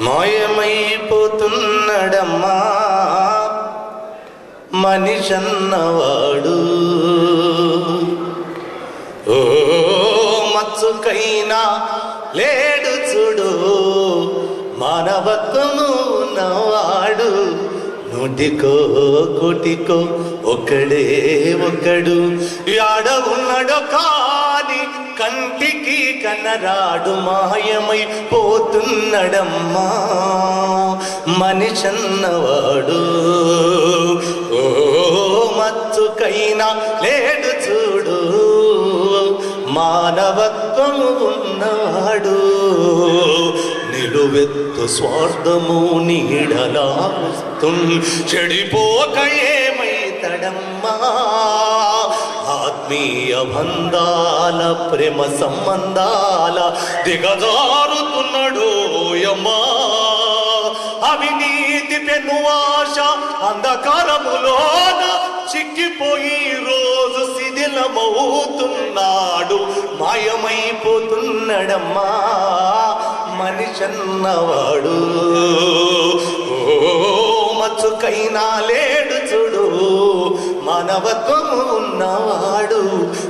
మాయమైపోతున్నడమ్మా మనిషన్నవాడు. ఓ మచ్చుకైనా లేడు చూడు మానవత్వము ఉన్నవాడు. నూటికో కోటికో ఒక్కడు యాడ ఉన్నాడో కాని కంటికి కనరాడు. మాయమైపోతున్నడమ్మా మనిషన్నవాడు. ఓ మచ్చుకైనా లేడు చూడు మానవత్వము ఉన్నవాడు. నిలువెత్తు స్వార్థము నీడలా చెడిపోక ఏమైతడమ్మా. ఆత్మీయ బంధాల ప్రేమ సంబంధాల దిగజారుతున్నాడు యమ్మా. అవినీతి పెనువాశ అంధకారములోన చిక్కిపోయి రోజు శిథిలమవుతున్నాడు. మాయమైపోతున్నడమ్మా మనిషన్నవాడు. ఓ మచ్చుకైనా లేడు చూడు మానవత్వము ఉన్నవాడు.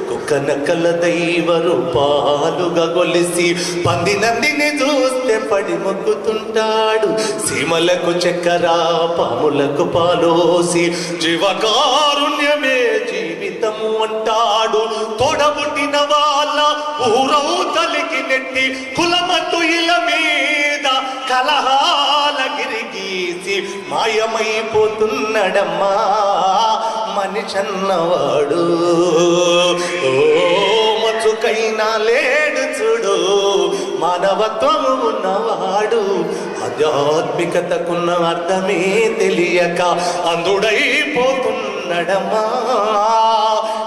కుక్క నక్కల దైవ రూపాలుగా గొలిసి పంది నందిని చూస్తే పడి మొక్కుతుంటాడు. సీమలకు చక్కెర పాములకు పాలోసి జీవకారుణ్యమే జీవితము అంటాడు. తోడబుట్టిన వాళ్ళ ఊరవుతలికి నెట్టి కులమట్టు ఇల మీద కలహాల గిరిగీసి మాయమైపోతున్నడమ్మా మనిషన్నవాడు. ఓ మచ్చుకైనా లేడు చూడు మానవత్వము ఉన్నవాడు. ఆధ్యాత్మికతకున్న అర్థమే తెలియక అందుడైపోతున్నడమ్మా.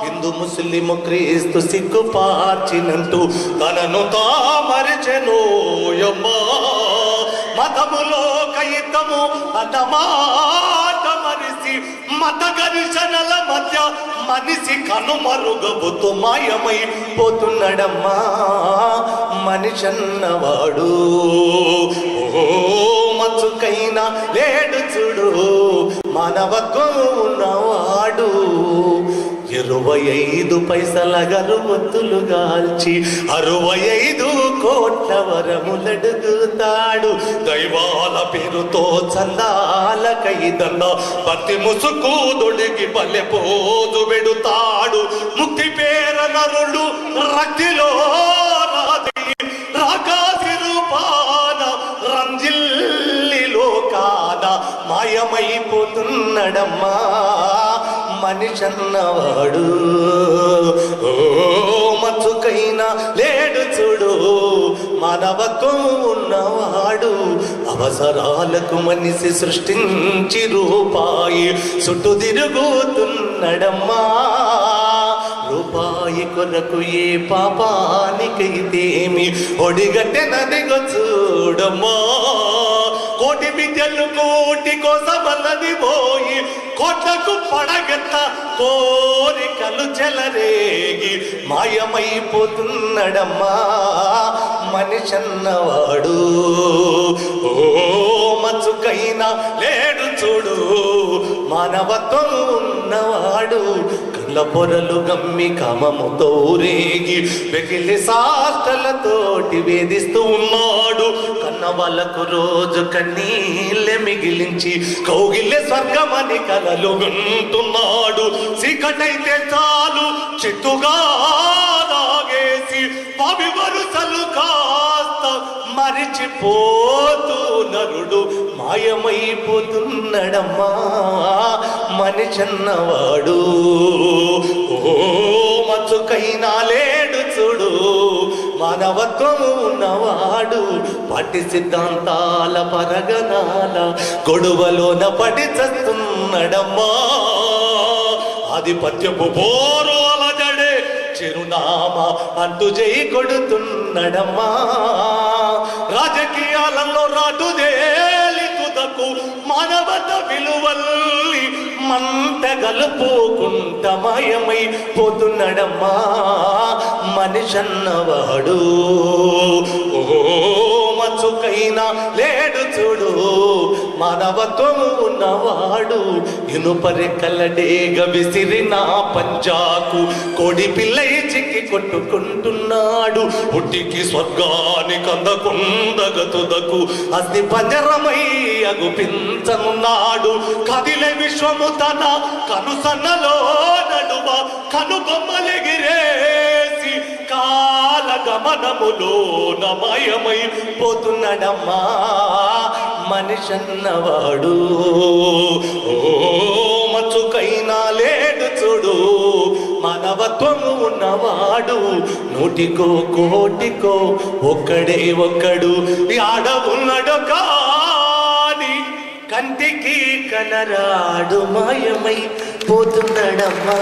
హిందూ ముస్లిము క్రీస్తు సిక్కు పార్చినంటూ తనను తామరిచెనోయమ్మా. మతములో కైతము అన్నమాట మనిషి మత ఘర్షణల మధ్య మనిషి కనుమరుగబుతూ మాయమైపోతున్నడమ్మా మనిషన్నవాడు. ఓ మచ్చుకైనా లేడు చూడు మానవత్వము ఉన్నవాడు. 25 పైసల గరువత్తులు గాల్చి 65 కోట్ల వరములడుగుతాడు. దైవాల పేరుతో చందాల కైదన్న భక్తి ముసుకు దొడిగి పల్లె పోదు పెడుతాడు. ముక్తి పేర నరుడు రక్తిలో రాకాసి రూపాన రంజిల్లిలో కాన మాయమైపోతున్నడమ్మా మనిషన్నవాడు. ఓ మచ్చుకైనా లేడు చూడు మానవత్వము ఉన్నవాడు. అవసరాలకు మనిషి సృష్టించి రూపాయి చుట్టూ తిరుగుతున్నడమ్మా. రూపాయి కొరకు ఏ పాపానికైతేమి ఒడిగట్టెనదిగో చూడమ్మా. కోటి బిడ్డలు కోటి కోసమన్నది పోయి కోట్లకు పడగెత్త కోరికలు చెలరేగి మాయమైపోతున్నడమ్మా మనిషన్నవాడు. ఓ మచ్చుకైనా లేడు చూడు మానవత్వం ఉన్నవాడు. కళ్ళ పొరలు గమ్మి కామముతో రేగి వెకిలి సాష్టలతోటి వేధిస్తూ ఉన్నాడు. కన్న వాళ్ళకు రోజు కన్నీళ్ళే మిగిలించి కౌగిల్లే స్వర్గమని కలలు గుంటున్నాడు. చీకటైతే చాలు చెట్టుగా లాగేసి పవి వరుసలు కాస్త మరిచిపోతూ నరుడు మాయమైపోతున్నడమ్మా మనిషన్నవాడు. ఓ మచ్చుకైనా లేడు చూడు మానవత్వము ఉన్నవాడు. పాటి సిద్ధాంతాల పరగనాల గొడవలోన పడి చస్తున్నాడమ్మా. ఆధిపత్యపు పోరు అలజడే చిరునామా అంటూ జై కొడుతున్నడమ్మా. రాజకీయాలలో రాటుదేలి తుదకు మానవత విలువల్ని మంట గలుపుకుంట మాయమైపోతున్నడమ్మా మనిషన్నవాడు. ఓ మచ్చుకైనా లేడు చూడు మానవత్వము ఉన్నవాడు ఇనుపరెక్కలడేగ విసిరిన పంజాకు కోడి పిల్లై చిక్కి కొట్టుకుంటున్నాడు పుట్టికి స్వర్గానికి అందకుండగతుదకు అస్థి పంజరమై అగుపించనున్నాడు కదిలే విశ్వము తన కనుసన్నలో నడువ కనుబొమ్మలెగిరేసి కాల గమనములో నమయమై పోతున్నాడమ్మా మనిషన్నవాడు ఓ మచ్చుకైనా లేడు చూడు మానవత్వము ఉన్నవాడు నూటికో కోటికో ఒక్కడే ఒక్కడు ఆడవున్నాడు కాని కంటికి కనరాడు మాయమై పోతున్నాడమ్మా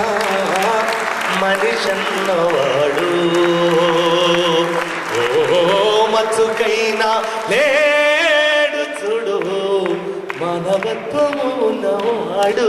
మనిషన్నవాడు ఓ మచ్చుకైనా లేడు చూడు మానవత్వము ఉన్నవాడు